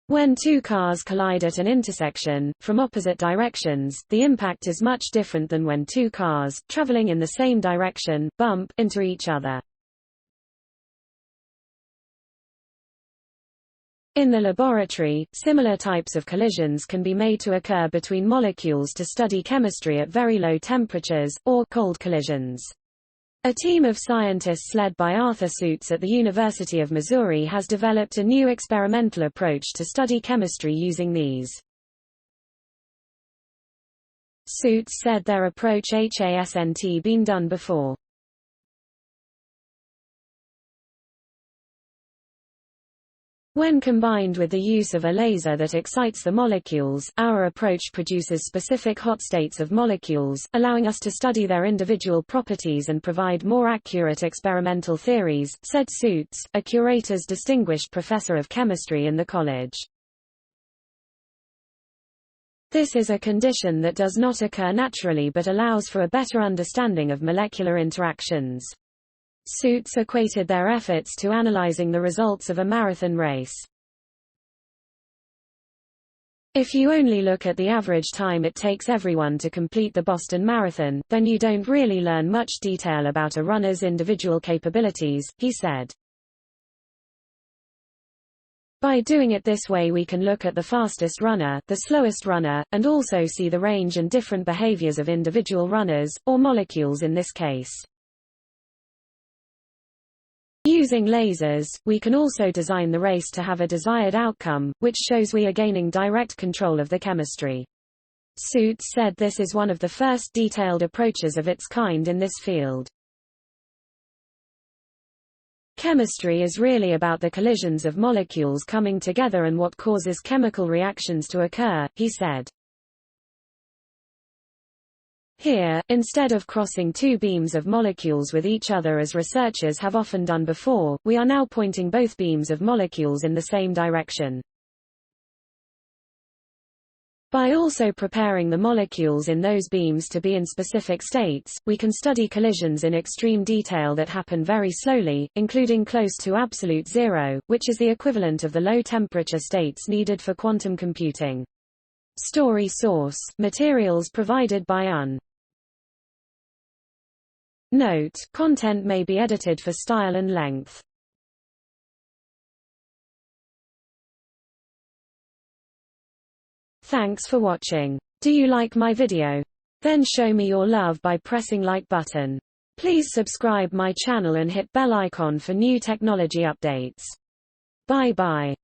When two cars collide at an intersection, from opposite directions, the impact is much different than when two cars, traveling in the same direction, bump into each other. In the laboratory, similar types of collisions can be made to occur between molecules to study chemistry at very low temperatures, or cold collisions. A team of scientists led by Arthur Suits at the University of Missouri has developed a new experimental approach to study chemistry using these. Suits said their approach hasn't been done before. When combined with the use of a laser that excites the molecules, our approach produces specific hot states of molecules, allowing us to study their individual properties and provide more accurate experimental theories, said Suits, a Curators Distinguished Professor of Chemistry in the college. This is a condition that does not occur naturally but allows for a better understanding of molecular interactions. Suits equated their efforts to analyzing the results of a marathon race. If you only look at the average time it takes everyone to complete the Boston Marathon, then you don't really learn much detail about a runner's individual capabilities, he said. By doing it this way we can look at the fastest runner, the slowest runner, and also see the range and different behaviors of individual runners, or molecules in this case. Using lasers, we can also design the race to have a desired outcome, which shows we are gaining direct control of the chemistry. Suits said this is one of the first detailed approaches of its kind in this field. Chemistry is really about the collisions of molecules coming together and what causes chemical reactions to occur, he said. Here, instead of crossing two beams of molecules with each other as researchers have often done before, we are now pointing both beams of molecules in the same direction. By also preparing the molecules in those beams to be in specific states, we can study collisions in extreme detail that happen very slowly, including close to absolute zero, which is the equivalent of the low-temperature states needed for quantum computing. Story source: materials provided by UN. Note: content may be edited for style and length. Thanks for watching. Do you like my video? Then show me your love by pressing like button. Please subscribe my channel and hit bell icon for new technology updates. Bye bye.